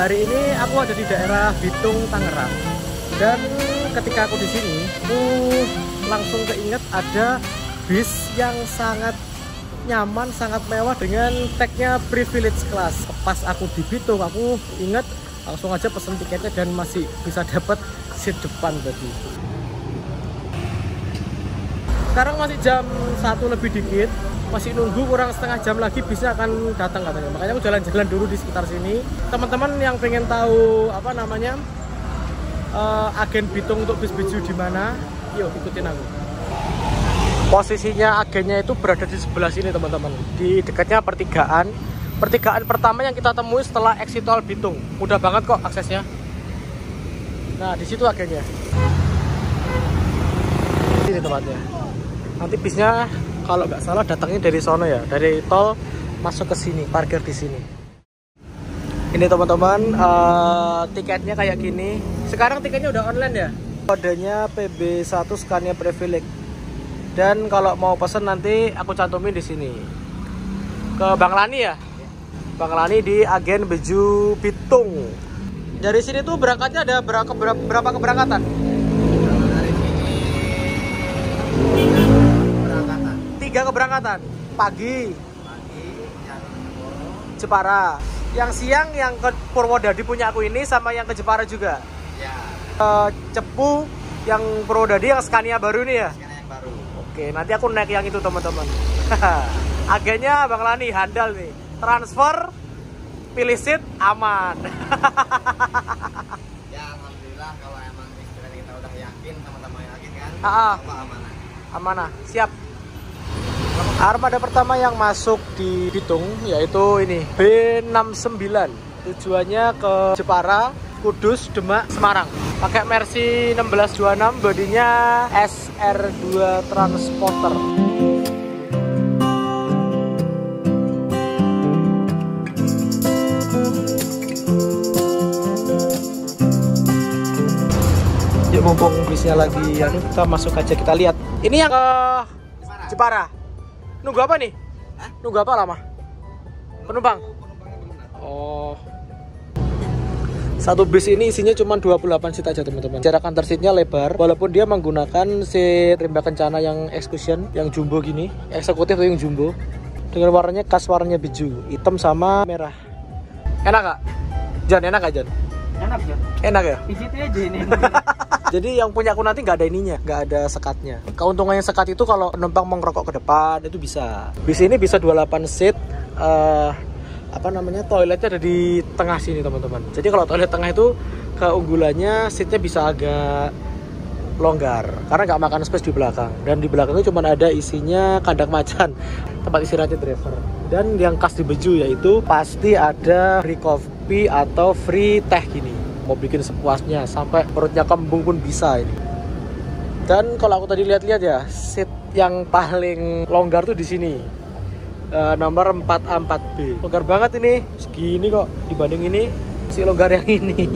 hari ini aku ada di daerah Bitung, Tangerang. Dan ketika aku di sini, aku langsung keinget ada bis yang sangat nyaman, sangat mewah dengan tagnya privilege class. Pas aku di Bitung, aku inget langsung aja pesen tiketnya dan masih bisa dapat seat depan tadi. Sekarang masih jam 1 lebih dikit, masih nunggu kurang setengah jam lagi bisnya akan datang katanya. Makanya aku jalan-jalan dulu di sekitar sini. Teman-teman yang pengen tahu apa namanya agen Bitung untuk bis Beju di mana, yuk ikutin aku. Posisinya agennya itu berada di sebelah sini teman-teman, di dekatnya pertigaan pertama yang kita temui setelah exit tol Bitung. Mudah banget kok aksesnya. Nah di situ agennya, ini tempatnya. Nanti bisnya kalau nggak salah datangnya dari sono ya, dari tol masuk ke sini, parkir di sini. Ini teman-teman, tiketnya kayak gini. Sekarang tiketnya udah online ya. Kodenya PB1 Scania Privilege. Dan kalau mau pesen nanti aku cantumin di sini. Ke Bang Lani ya. Bang Lani di agen Beju Bitung. Dari sini tuh berangkatnya ada berapa keberangkatan? Dari sini 3 keberangkatan. Pagi yang Jepara. Yang siang yang ke Purwodadi punya aku ini sama yang ke Jepara juga. ya, Cepu yang Purwodadi yang Scania baru ini ya. sekarang yang baru. Oke, nanti aku naik yang itu teman-teman. Agennya Bang Lani handal nih. Transfer, pilih seat, aman. Ya alhamdulillah kalau emang istilahnya kita udah yakin sama-sama yakin kan. Apa amanah. Amanah, siap. Armada pertama yang masuk di Bitung yaitu ini B69. Tujuannya ke Jepara, Kudus, Demak, Semarang. Pakai Mercy 1626, bodinya SR2 Transporter. Yuk mumpung bisnya lagi, kita masuk aja, kita lihat. Ini yang ke Jepara. Nunggu apa nih? Nunggu apa lama? Penumpang? Oh. Satu bis ini isinya cuma 28 seat aja teman-teman. Jarak antar seatnya lebar, walaupun dia menggunakan seat rimba kencana yang excursion, yang jumbo gini, eksekutif atau yang jumbo. Dengan warnanya khas warnanya Beju, hitam sama merah. Enak gak? Jan, enak gak Jan? Enak ya. Enak ya? Pijitnya aja ini. Jadi yang punya aku nanti nggak ada ininya, nggak ada sekatnya. Keuntungannya sekat itu kalau penumpang mau ngerokok ke depan itu bisa. Bis ini bisa 28 seat. Apa namanya, toiletnya ada di tengah sini teman-teman. Jadi kalau toilet tengah itu keunggulannya seatnya bisa agak longgar karena nggak makan space di belakang. Dan di belakang itu cuma ada isinya kandang macan, tempat istirahatnya driver. Dan yang khas di Beju yaitu pasti ada free coffee atau free teh gini. Mau bikin sepuasnya sampai perutnya kembung pun bisa ini. Dan kalau aku tadi lihat-lihat ya, seat yang paling longgar tuh di sini. Nomor 4A4B. Longgar banget ini. Segini kok dibanding ini si longgar yang ini.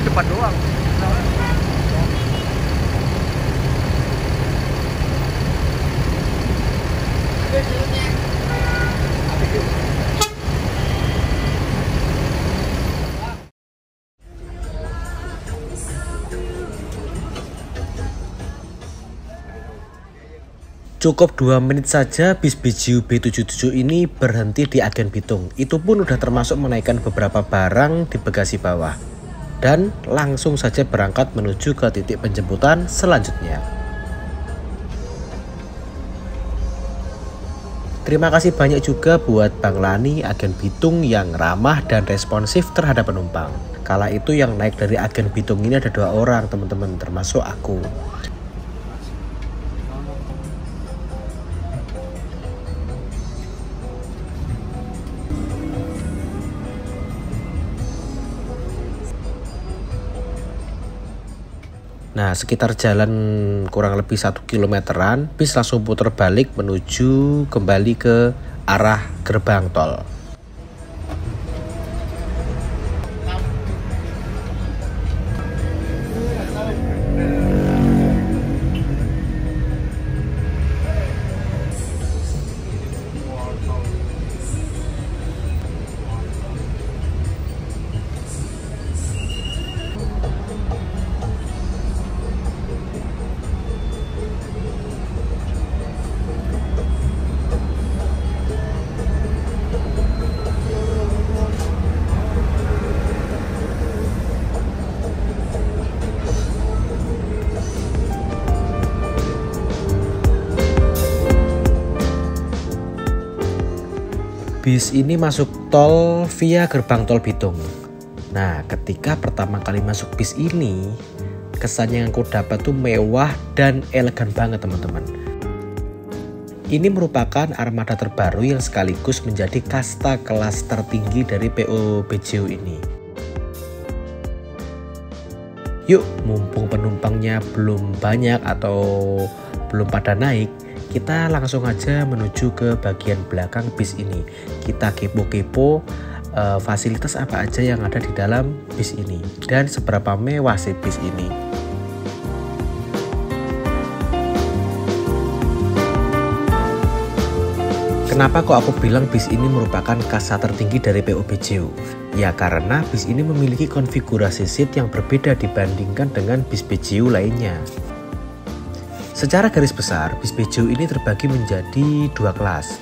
Depan doang. Cukup 2 menit saja bis Beju B77 ini berhenti di agen Bitung. Itu pun udah termasuk menaikkan beberapa barang di bagasi bawah. Dan langsung saja berangkat menuju ke titik penjemputan selanjutnya. Terima kasih banyak juga buat Bang Lani agen Bitung yang ramah dan responsif terhadap penumpang. Kala itu yang naik dari agen Bitung ini ada 2 orang teman-teman, termasuk aku. Nah, sekitar jalan kurang lebih 1 kilometeran, bis langsung putar balik menuju kembali ke arah gerbang tol. Bis ini masuk tol via gerbang tol Bitung. Nah, ketika pertama kali masuk bis ini, kesan yang aku dapat tuh mewah dan elegan banget teman-teman. Ini merupakan armada terbaru yang sekaligus menjadi kasta kelas tertinggi dari PO BJU ini. Yuk, mumpung penumpangnya belum banyak atau belum pada naik, kita langsung aja menuju ke bagian belakang bis ini. Kita kepo-kepo fasilitas apa aja yang ada di dalam bis ini dan seberapa mewah sih bis ini. Kenapa kok aku bilang bis ini merupakan kasta tertinggi dari PO BJU? Ya karena bis ini memiliki konfigurasi seat yang berbeda dibandingkan dengan bis BJU lainnya. Secara garis besar, bis BJU ini terbagi menjadi dua kelas.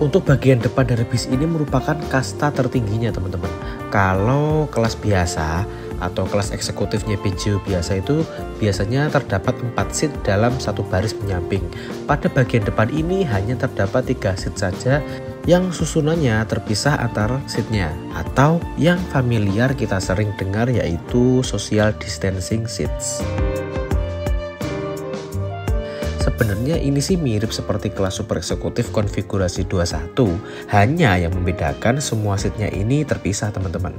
Untuk bagian depan dari bis ini merupakan kasta tertingginya teman-teman. Kalau kelas biasa atau kelas eksekutifnya BJU biasa itu biasanya terdapat 4 seat dalam satu baris penyamping. Pada bagian depan ini hanya terdapat 3 seat saja yang susunannya terpisah antar seatnya, atau yang familiar kita sering dengar yaitu social distancing seats. Sebenarnya ini sih mirip seperti kelas super eksekutif konfigurasi 21, hanya yang membedakan semua seatnya ini terpisah teman-teman.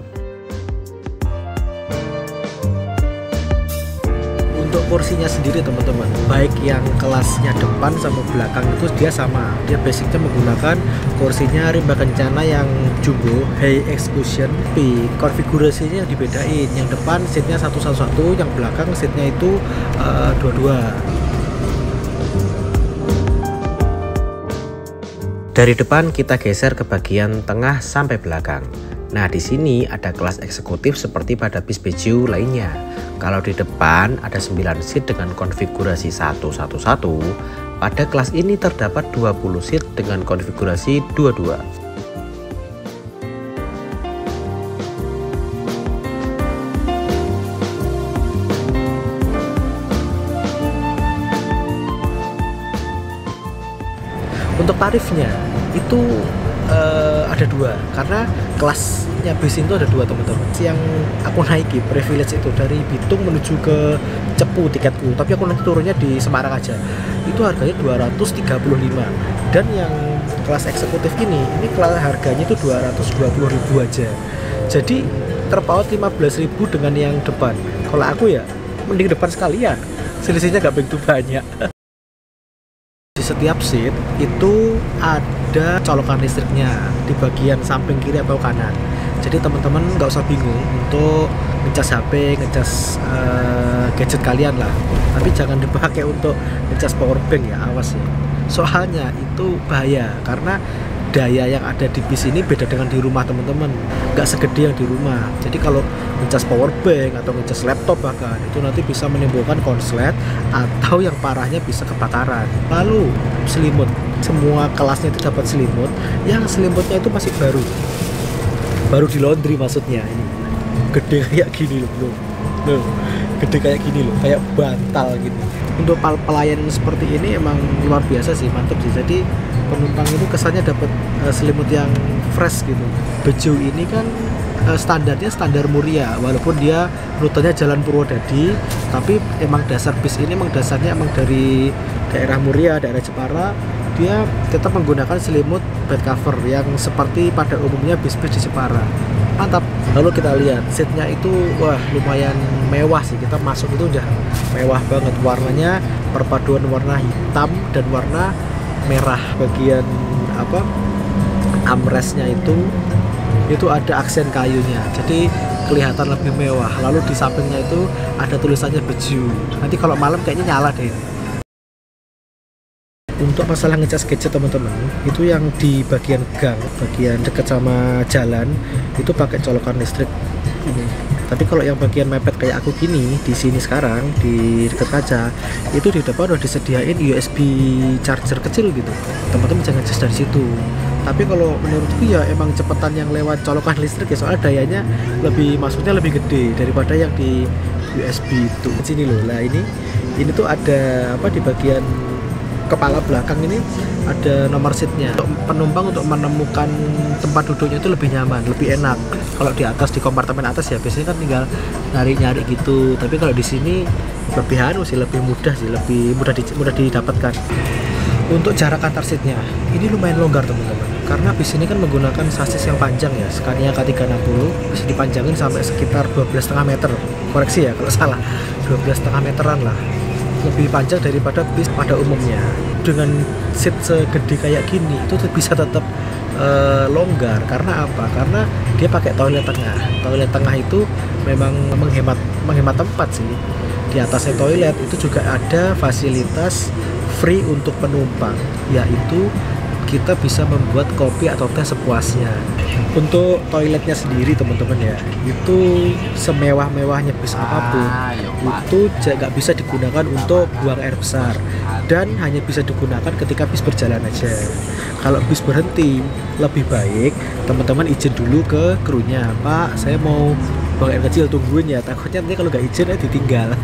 Untuk kursinya sendiri teman-teman, baik yang kelasnya depan sama belakang itu dia sama. Dia basicnya menggunakan kursinya rimba kencana yang jumbo high exclusion, tapi konfigurasinya dibedain. Yang depan seatnya 111, yang belakang seatnya itu 22. Dari depan kita geser ke bagian tengah sampai belakang. Nah, di sini ada kelas eksekutif seperti pada bis BJU lainnya. Kalau di depan ada 9 seat dengan konfigurasi 111, pada kelas ini terdapat 20 seat dengan konfigurasi 22. Untuk tarifnya itu ada 2, karena kelasnya bis itu ada 2 teman-teman. Yang aku naiki privilege itu dari Bitung menuju ke Cepu tiketku, tapi aku nanti turunnya di Semarang aja. Itu harganya 235, dan yang kelas eksekutif ini kelas harganya itu 220.000 aja. Jadi terpaut 15.000 dengan yang depan. Kalau aku ya mending depan sekalian, selisihnya gak begitu banyak. Di setiap seat itu ada colokan listriknya di bagian samping kiri atau kanan. Jadi teman-teman nggak usah bingung untuk ngecas HP, ngecas gadget kalian lah. Tapi jangan dipakai untuk ngecas power bank ya, awas ya. Soalnya itu bahaya karena daya yang ada di bis ini beda dengan di rumah teman-teman, nggak segede yang di rumah. Jadi kalau ngecas power bank atau ngecas laptop bahkan itu nanti bisa menimbulkan konslet atau yang parahnya bisa kebakaran. Lalu selimut, semua kelasnya itu dapat selimut, yang selimutnya itu masih baru di laundry maksudnya. Ini gede kayak gini loh, gede kayak gini loh, kayak bantal gitu. Untuk pelayanan seperti ini emang luar biasa sih, mantap sih. Jadi penumpang itu kesannya dapat selimut yang fresh gitu. BJU ini kan standarnya standar Muria, walaupun dia rutenya Jalan Purwodadi, tapi emang dasar bis ini emang dasarnya emang dari daerah Muria, daerah Jepara. Dia tetap menggunakan selimut bed cover yang seperti pada umumnya bis-bis di Jepara. Mantap. Lalu kita lihat seatnya itu wah lumayan mewah sih. Kita masuk itu udah mewah banget. Warnanya perpaduan warna hitam dan warna merah bagian apa armrestnya itu ada aksen kayunya, jadi kelihatan lebih mewah. Lalu di sampingnya itu ada tulisannya Beju. Nanti kalau malam kayaknya nyala deh. Untuk masalah ngecas gadget teman-teman, itu yang di bagian gang, bagian dekat sama jalan itu pakai colokan listrik ini. Tapi kalau yang bagian mepet kayak aku gini di sini sekarang di dekat kaca, itu di depan udah disediain USB charger kecil gitu. Teman-teman jangan ngecas dari situ. Tapi kalau menurutku ya emang cepetan yang lewat colokan listrik ya, soalnya dayanya maksudnya lebih gede daripada yang di USB itu. Sini loh. Lah ini tuh ada apa di bagian kepala belakang ini ada nomor seatnya. Untuk penumpang untuk menemukan tempat duduknya itu lebih nyaman, lebih enak. Kalau di atas di kompartemen atas ya biasanya kan tinggal nyari-nyari gitu. Tapi kalau di sini lebih mudah sih, lebih mudah didapatkan. Untuk jarak antar seatnya ini lumayan longgar teman-teman, karena bis ini kan menggunakan sasis yang panjang ya, Scania K360, bisa dipanjangin sampai sekitar 12,5 meter. Koreksi ya kalau salah, 12,5 meteran lah. Lebih panjang daripada bis pada umumnya. Dengan seat segede kayak gini itu bisa tetap longgar. Karena apa? Karena dia pakai toilet tengah. Toilet tengah itu memang menghemat tempat sih. Di atasnya toilet itu juga ada fasilitas free untuk penumpang, yaitu kita bisa membuat kopi atau teh sepuasnya. Untuk toiletnya sendiri teman-teman ya, itu semewah-mewahnya bis apapun, itu nggak bisa digunakan untuk buang air besar, dan hanya bisa digunakan ketika bis berjalan aja. Kalau bis berhenti, lebih baik teman-teman izin dulu ke krunya, Pak, saya mau buang air kecil, tungguin ya, takutnya nanti kalau nggak izin ditinggal.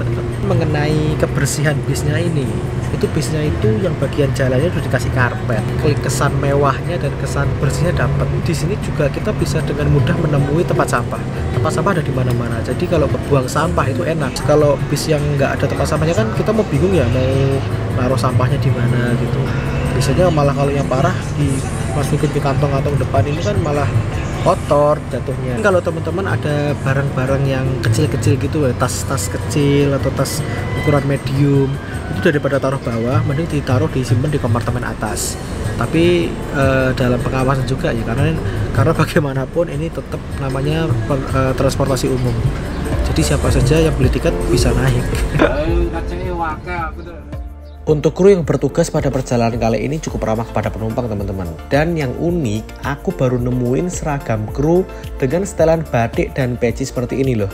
Mengenai kebersihan bisnya ini, itu bisnya itu yang bagian jalannya udah dikasih karpet. Kesan mewahnya dan kesan bersihnya dapat. Di sini juga kita bisa dengan mudah menemui tempat sampah. Tempat sampah ada di mana-mana. Jadi kalau buang sampah itu enak. Kalau bis yang nggak ada tempat sampahnya kan kita mau bingung ya mau naruh sampahnya di mana gitu. Biasanya malah kalau yang parah dimasukin ke kantong-kantong depan ini kan malah kotor jatuhnya. Kalau teman-teman ada barang-barang yang kecil-kecil gitu ya, tas-tas kecil atau tas ukuran medium, itu daripada taruh bawah, mending disimpan di kompartemen atas. Tapi dalam pengawasan juga ya, karena bagaimanapun ini tetap namanya transportasi umum. Jadi siapa saja yang beli tiket bisa naik. Untuk kru yang bertugas pada perjalanan kali ini cukup ramah kepada penumpang teman-teman. Dan yang unik, aku baru nemuin seragam kru dengan setelan batik dan peci seperti ini loh.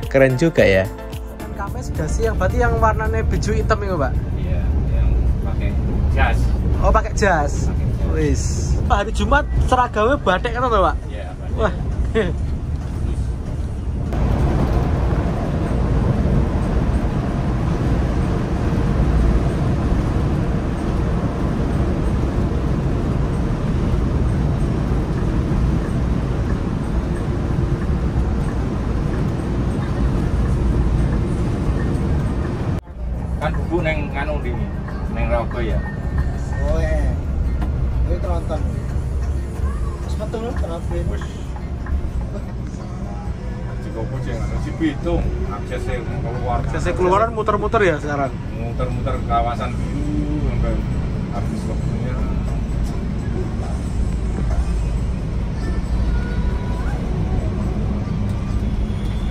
Keren juga ya. Dan kami sudah siang, berarti yang warnanya Beju hitam itu Pak? Iya, yang pakai jas. Oh pakai jas? Wis. Hari Jumat seragamnya batik kan Pak? Iya, batik. Wah. Kan bubu neng nganu di neng Rogo ya. Oh iya. Ini tronton. Terus betul loh terapin. Cukup kucing, si Bitung aksesnya keluar. Aksesnya keluaran muter-muter ya sekarang. Muter-muter kawasan biru sampai habis waktunya.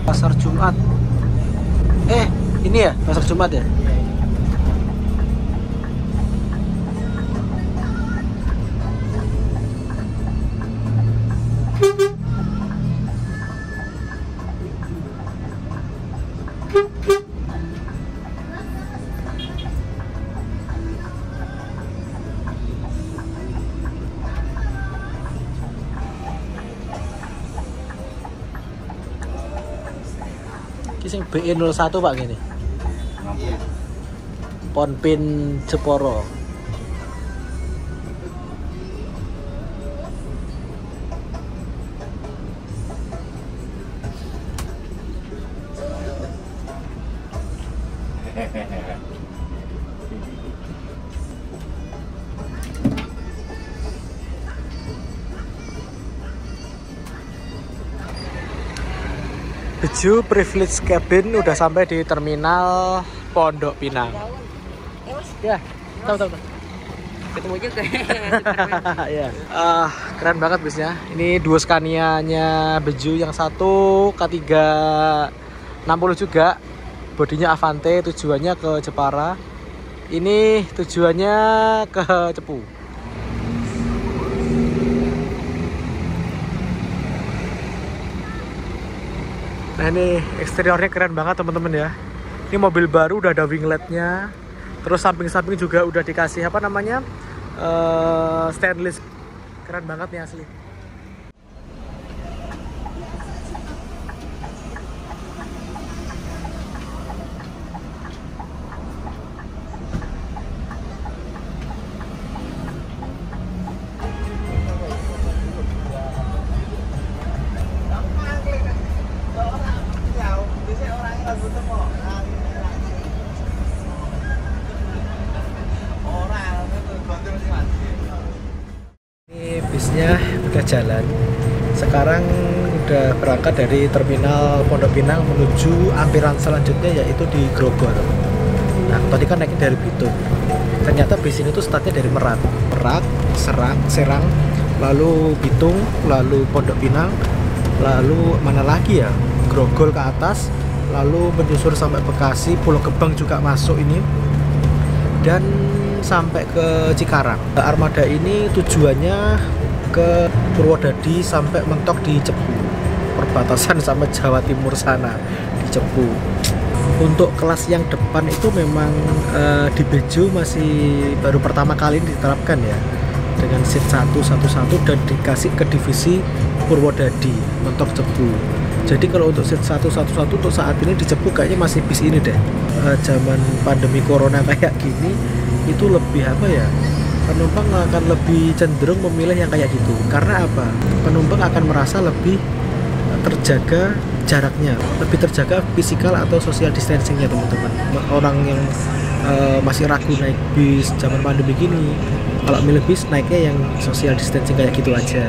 Pasar Jumat. Ini ya pasar Jumat ya. Kisah BE01 Pak gini. Iya. Ponpin Jeporo. Beju Privilege Cabin udah sampai di terminal Pondok Pinang. Ya, tahu. ketemu juga. Ya. Keren banget bisnya. Ini duo Scania-nya Beju, yang satu K360 juga. Bodinya Avante, tujuannya ke Jepara. Ini tujuannya ke Cepu. Nah, ini eksteriornya keren banget teman-teman ya. Ini mobil baru, udah ada wingletnya. Terus samping-samping juga udah dikasih apa namanya, stainless. Keren banget nih asli. Ini bisnya udah jalan. Sekarang udah berangkat dari terminal Pondok Pinang menuju ampiran selanjutnya, yaitu di Grogol. Nah, tadi kan naiknya dari Bitung. Ternyata bis ini tuh startnya dari Merak, Serang, lalu Bitung, lalu Pondok Pinang, lalu mana lagi ya? Grogol ke atas, lalu menyusur sampai Bekasi, Pulau Gebang juga masuk ini, dan sampai ke Cikarang. Armada ini tujuannya ke Purwodadi sampai mentok di Cepu, perbatasan sama Jawa Timur sana di Cepu. Untuk kelas yang depan itu memang di Bejo masih baru pertama kali diterapkan ya, dengan seat 111 dan dikasih ke divisi Purwodadi mentok Cepu. Jadi kalau untuk seat 111 untuk saat ini di Cepu kayaknya masih bis ini deh. Zaman pandemi corona kayak gini itu lebih apa ya, penumpang akan lebih cenderung memilih yang kayak gitu. Karena apa? Penumpang akan merasa lebih terjaga jaraknya, lebih terjaga fisikal atau social distancingnya teman-teman. Orang yang masih ragu naik bis zaman pandemi gini, kalau milih bis naiknya yang social distancing kayak gitu aja.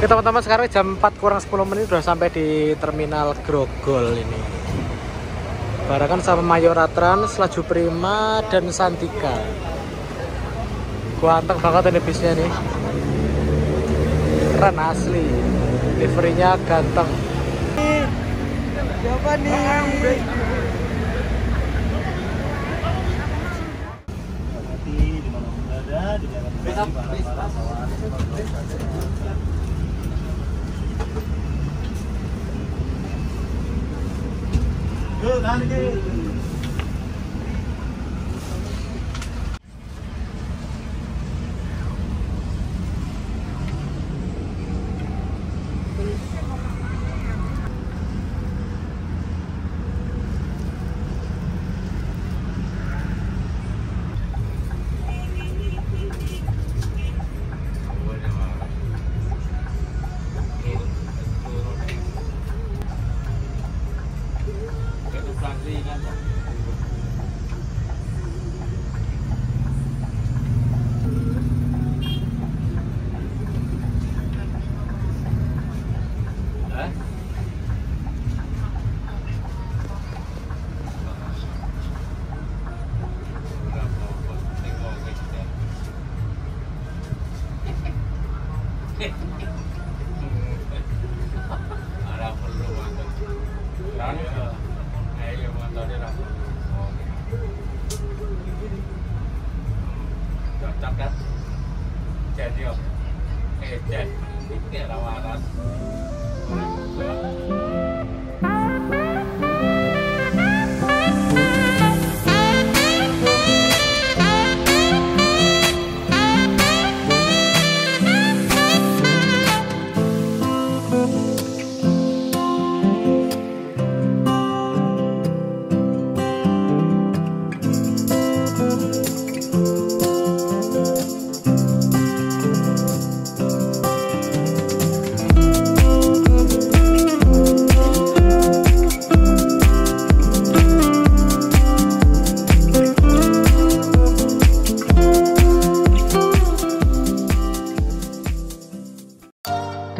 Oke teman-teman, sekarang jam 4 kurang 10 menit udah sampai di terminal Grogol ini. Barengan sama Mayora Trans, Laju Prima, dan Santika. Ganteng banget ini bisnya nih. Keren asli. Liverynya ganteng. Siapa nih?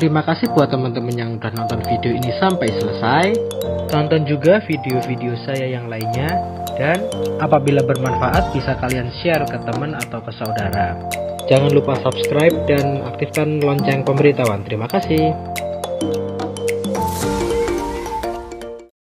Terima kasih buat teman-teman yang udah nonton video ini sampai selesai. Tonton juga video-video saya yang lainnya Dan apabila bermanfaat bisa kalian share ke teman atau ke saudara. Jangan lupa subscribe dan aktifkan lonceng pemberitahuan. Terima kasih.